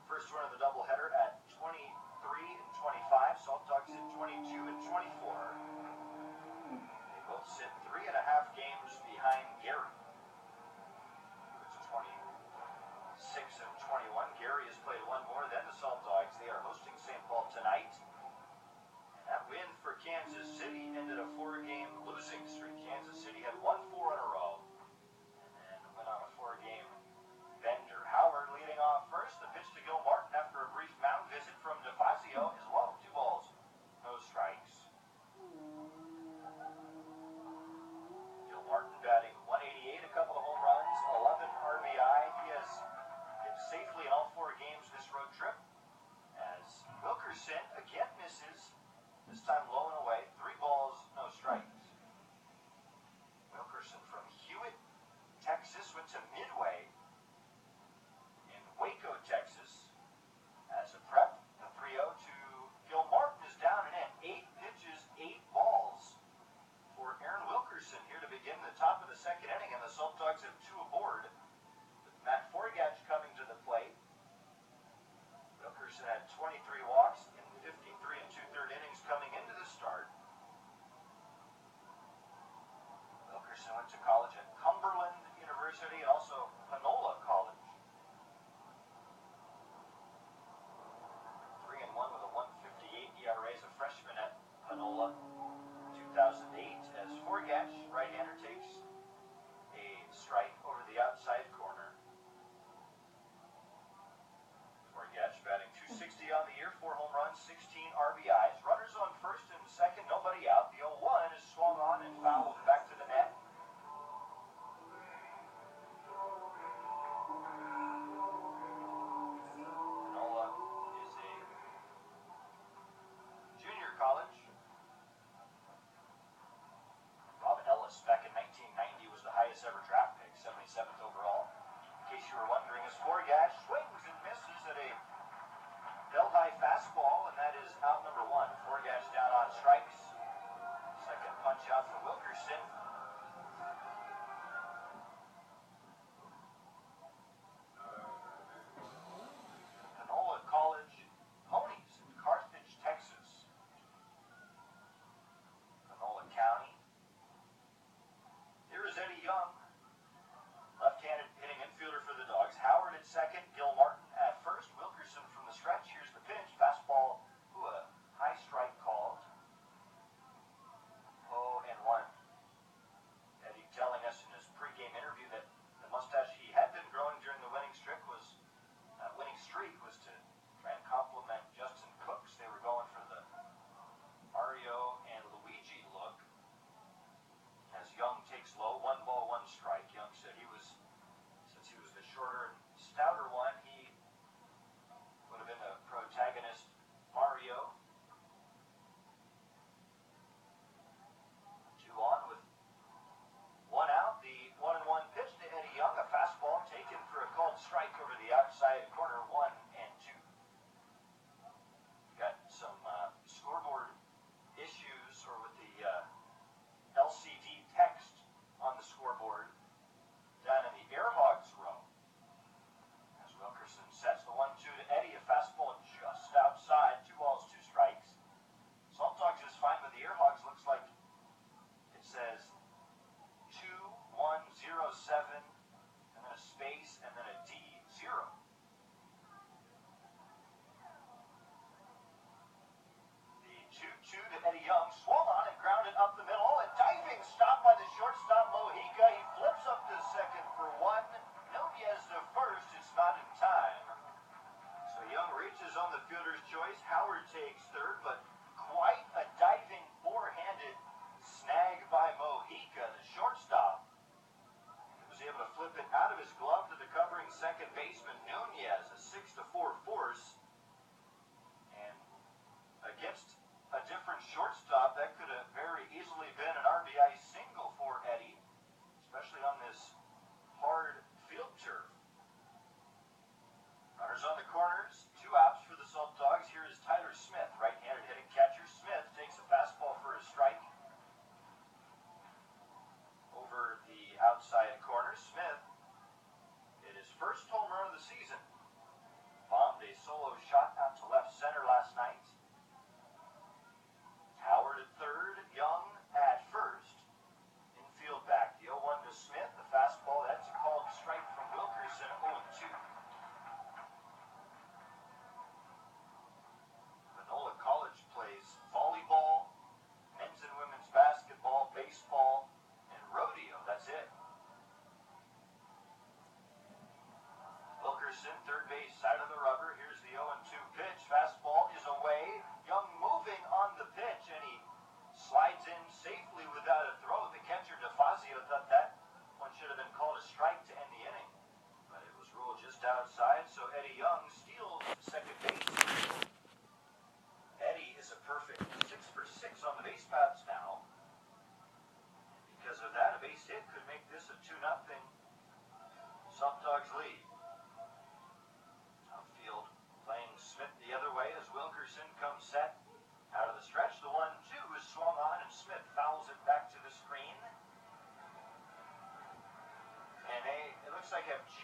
First one of the doubleheader at 23 and 25. Salt Dogs at 22 and 24. They both sit 3.5 games behind Gary. It's 26 and 21. Gary has played one more than the Salt Dogs. They are hosting St. Paul tonight. And that win for Kansas City ended a 4-game losing streak. Kansas City had won 4 in a row and then went on a 4-game bender. Howard leading off first. The pitch to Gil Martin after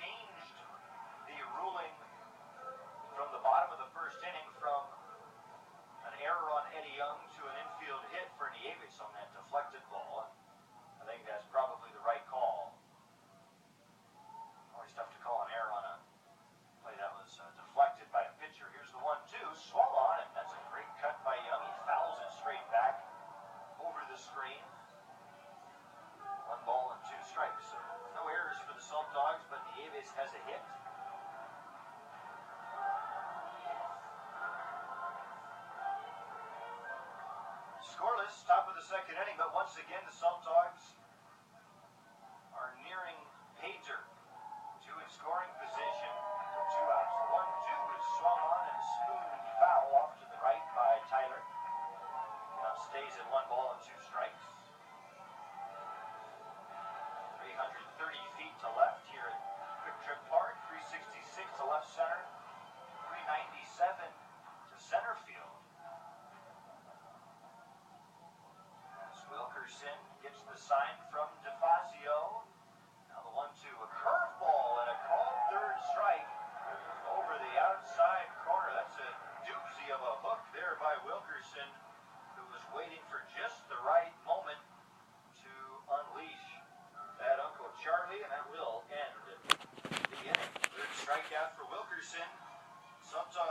changed the ruling from the bottom of the first inning from an error on Eddie Young to an infield hit for Nieves on that deflected ball. I think that's probably the right call. Always tough to call an error on a play that was deflected by a pitcher. Here's the 1-2. Swung on, and that's a great cut by Young. He fouls it straight back over the screen. 1 ball and 2 strikes. So no errors for the Salt Dogs, but Nieves has a hit. Scoreless, top of the second inning, but once again the Salt Dogs are nearing pay dirt. 2 in scoring position, 2 outs. The 1-2 is swung on and smooth foul off to the right by Tyler. Now stays at 1 ball and 2 strikes. 330 feet to left here at Quick Trip Park. 366 to left center. 397 to center field. Wilkerson gets the sign from DeFazio. Now the 1-2, a curveball and a called third strike over the outside corner. That's a doozy of a hook there by Wilkerson, who was waiting for just the right moment to unleash that Uncle Charlie, and that will end the inning. Third strikeout for Wilkerson. Sometimes